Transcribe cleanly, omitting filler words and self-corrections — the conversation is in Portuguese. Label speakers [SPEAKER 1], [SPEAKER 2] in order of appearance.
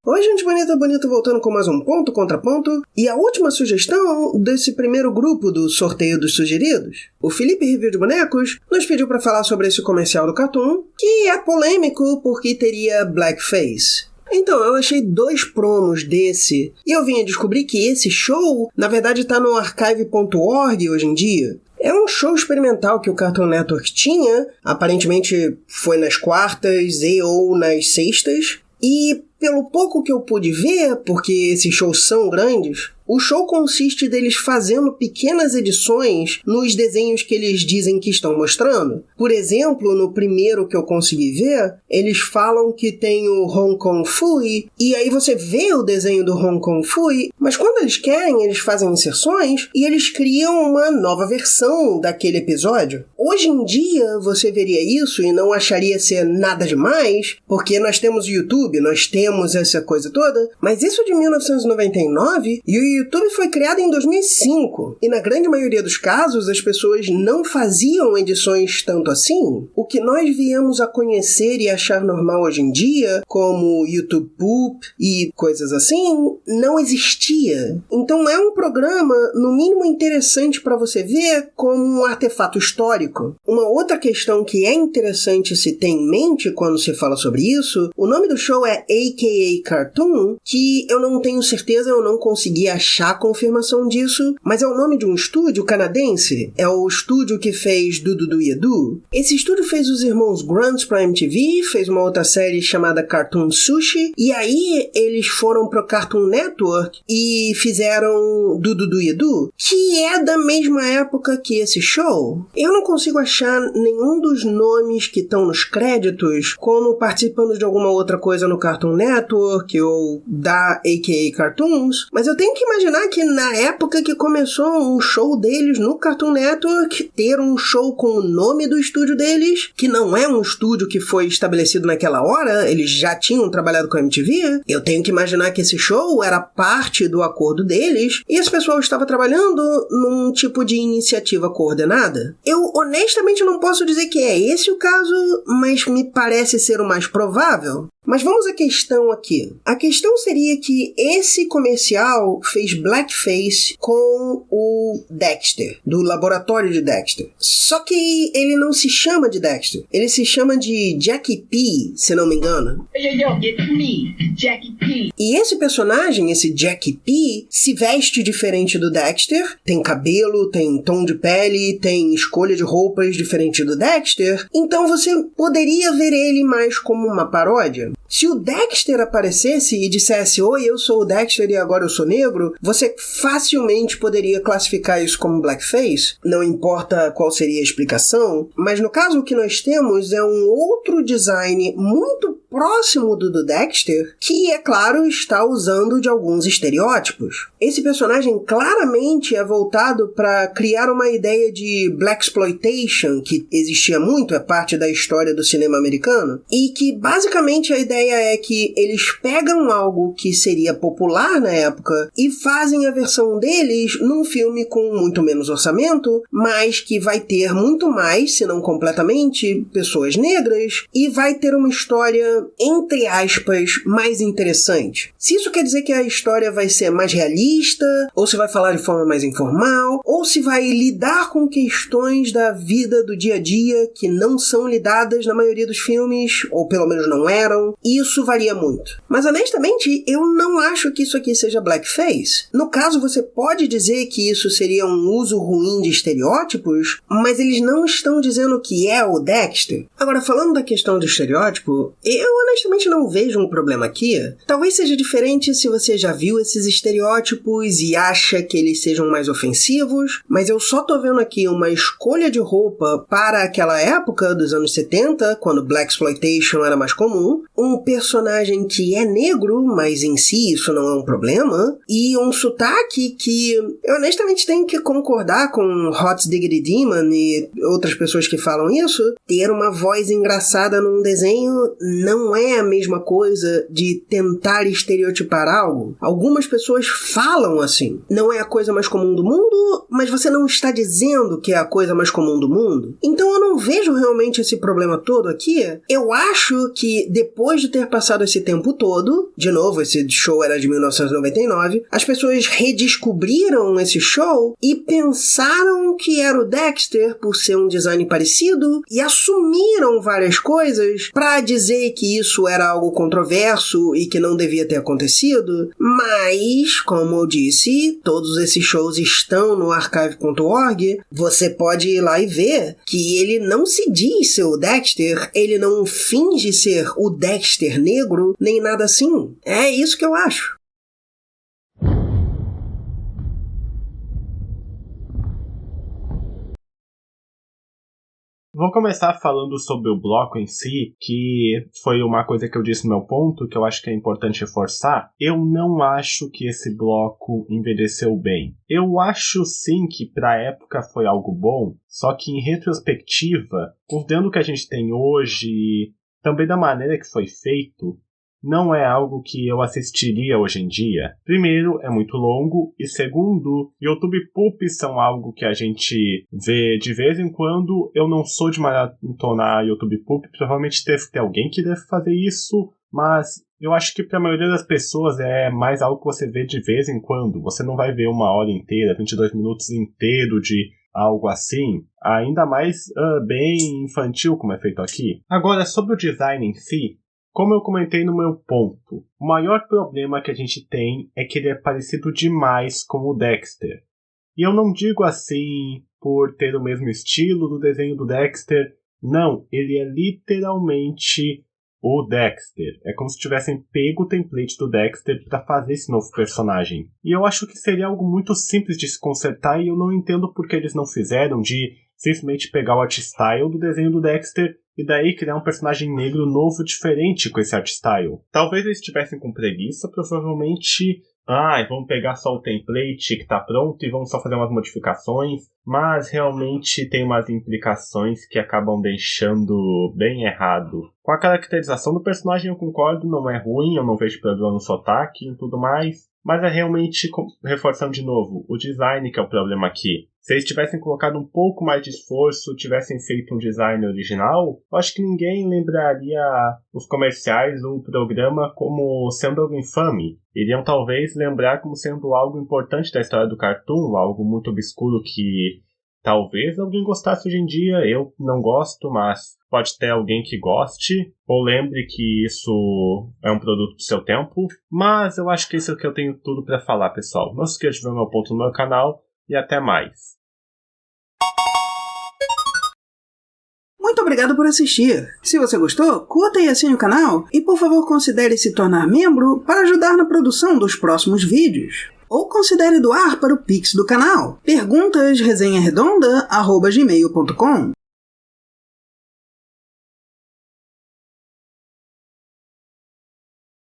[SPEAKER 1] Oi, gente bonita, voltando com mais um ponto contra ponto. E a última sugestão desse primeiro grupo do sorteio dos sugeridos. O Felipe Review de Bonecos nos pediu para falar sobre esse comercial do Cartoon, que é polêmico porque teria blackface. Então, eu achei 2 promos desse, e eu vim a descobrir que esse show, na verdade, tá no archive.org hoje em dia. É um show experimental que o Cartoon Network tinha, aparentemente foi nas quartas e ou nas sextas, e pelo pouco que eu pude ver, porque esses shows são grandes, o show consiste deles fazendo pequenas edições nos desenhos que eles dizem que estão mostrando. Por exemplo, no primeiro que eu consegui ver, eles falam que tem o Hong Kong Phooey, e aí você vê o desenho do Hong Kong Phooey, mas quando eles querem, eles fazem inserções e eles criam uma nova versão daquele episódio. Hoje em dia, você veria isso e não acharia ser nada demais, porque nós temos o YouTube, nós temos essa coisa toda, mas isso de 1999, e o YouTube foi criado em 2005, e na grande maioria dos casos as pessoas não faziam edições tanto assim. O que nós viemos a conhecer e achar normal hoje em dia, como YouTube Poop e coisas assim, não existia. Então é um programa, no mínimo, interessante para você ver como um artefato histórico. Uma outra questão que é interessante se ter em mente quando se fala sobre isso, o nome do show é A.K.A. Cartoon, que eu não tenho certeza, eu não consegui achar a confirmação disso, mas é o nome de um estúdio canadense, é o estúdio que fez Dudu e Edu. Esse estúdio fez os irmãos Grunts pra MTV, fez uma outra série chamada Cartoon Sushi, e aí eles foram pro Cartoon Network e fizeram Dudu e Edu, que é da mesma época que esse show. Eu não consigo achar nenhum dos nomes que estão nos créditos como participando de alguma outra coisa no Cartoon Network ou da A.K.A. Cartoons, mas eu tenho que imaginar que na época que começou um show deles no Cartoon Network, ter um show com o nome do estúdio deles, que não é um estúdio que foi estabelecido naquela hora, eles já tinham trabalhado com a MTV, eu tenho que imaginar que esse show era parte do acordo deles e esse pessoal estava trabalhando num tipo de iniciativa coordenada. Eu honestamente não posso dizer que é esse o caso, mas me parece ser o mais provável. Mas vamos à questão aqui. A questão seria que esse comercial fez blackface com o Dexter, do laboratório de Dexter. Só que ele não se chama de Dexter. Ele se chama de Jackie P, se não me engano. Jackie P. E esse personagem, esse Jackie P, se veste diferente do Dexter. Tem cabelo, tem tom de pele, tem escolha de roupas diferente do Dexter. Então você poderia ver ele mais como uma paródia. Se o Dexter aparecesse e dissesse: "Oi, eu sou o Dexter e agora eu sou negro", você facilmente poderia classificar isso como blackface, não importa qual seria a explicação, mas no caso o que nós temos é um outro design muito próximo do Dexter, que, é claro, está usando de alguns estereótipos. Esse personagem claramente é voltado para criar uma ideia de blaxploitation, que existia muito, é parte da história do cinema americano, e que basicamente a ideia é que eles pegam algo que seria popular na época e fazem a versão deles num filme com muito menos orçamento, mas que vai ter muito mais, se não completamente, pessoas negras, e vai ter uma história, entre aspas, mais interessante. Se isso quer dizer que a história vai ser mais realista, ou se vai falar de forma mais informal, ou se vai lidar com questões da vida do dia a dia que não são lidadas na maioria dos filmes, ou pelo menos não eram, isso varia muito. Mas honestamente, eu não acho que isso aqui seja blackface. No caso, você pode dizer que isso seria um uso ruim de estereótipos, mas eles não estão dizendo que é o Dexter. Agora, falando da questão do estereótipo, eu honestamente não vejo um problema aqui. Talvez seja diferente se você já viu esses estereótipos e acha que eles sejam mais ofensivos, mas eu só tô vendo aqui uma escolha de roupa para aquela época dos anos 70, quando blaxploitation era mais comum, um personagem que é negro, mas em si isso não é um problema, e um sotaque que eu honestamente tenho que concordar com Hot Diggity Demon e outras pessoas que falam isso, ter uma voz engraçada num desenho não não é a mesma coisa de tentar estereotipar algo. Algumas pessoas falam assim. Não é a coisa mais comum do mundo, mas você não está dizendo que é a coisa mais comum do mundo. Então eu não vejo realmente esse problema todo aqui. Eu acho que depois de ter passado esse tempo todo, de novo, esse show era de 1999, as pessoas redescobriram esse show e pensaram que era o Dexter por ser um design parecido e assumiram várias coisas pra dizer que isso era algo controverso e que não devia ter acontecido, mas, como eu disse, todos esses shows estão no archive.org, você pode ir lá e ver que ele não se diz ser o Dexter, ele não finge ser o Dexter negro, nem nada assim. É isso que eu acho.
[SPEAKER 2] Vou começar falando sobre o bloco em si, que foi uma coisa que eu disse no meu ponto, que eu acho que é importante reforçar. Eu não acho que esse bloco envelheceu bem. Eu acho sim que pra época foi algo bom, só que em retrospectiva, considerando o que a gente tem hoje e também da maneira que foi feito, não é algo que eu assistiria hoje em dia. Primeiro, é muito longo, e segundo, YouTube Poops são algo que a gente vê de vez em quando. Eu não sou de maratonar YouTube Poop, provavelmente deve ter alguém que deve fazer isso, mas eu acho que para a maioria das pessoas é mais algo que você vê de vez em quando. Você não vai ver 1 hora inteira, 22 minutos inteiro de algo assim, ainda mais bem infantil como é feito aqui. Agora, sobre o design em si, como eu comentei no meu ponto, o maior problema que a gente tem é que ele é parecido demais com o Dexter. E eu não digo assim por ter o mesmo estilo do desenho do Dexter. Não, ele é literalmente o Dexter. É como se tivessem pego o template do Dexter para fazer esse novo personagem. E eu acho que seria algo muito simples de se consertar, e eu não entendo por que eles não fizeram de simplesmente pegar o art style do desenho do Dexter e daí criar um personagem negro novo diferente com esse art style. Talvez eles estivessem com preguiça, provavelmente vamos pegar só o template que tá pronto e vamos só fazer umas modificações, mas realmente tem umas implicações que acabam deixando bem errado. Com a caracterização do personagem eu concordo, não é ruim, eu não vejo problema no sotaque e tudo mais, mas é realmente, reforçando de novo, o design que é o problema aqui. Se eles tivessem colocado um pouco mais de esforço, tivessem feito um design original, eu acho que ninguém lembraria os comerciais ou o programa como sendo algo infame. Iriam talvez lembrar como sendo algo importante da história do cartoon, algo muito obscuro que talvez alguém gostasse hoje em dia. Eu não gosto, mas pode ter alguém que goste, ou lembre que isso é um produto do seu tempo. Mas eu acho que isso é o que eu tenho tudo para falar, pessoal. Não se esqueça de ver o meu ponto no meu canal, e até mais.
[SPEAKER 1] Muito obrigado por assistir. Se você gostou, curta e assine o canal e por favor considere se tornar membro para ajudar na produção dos próximos vídeos. Ou considere doar para o Pix do canal. perguntas@resenharedonda@gmail.com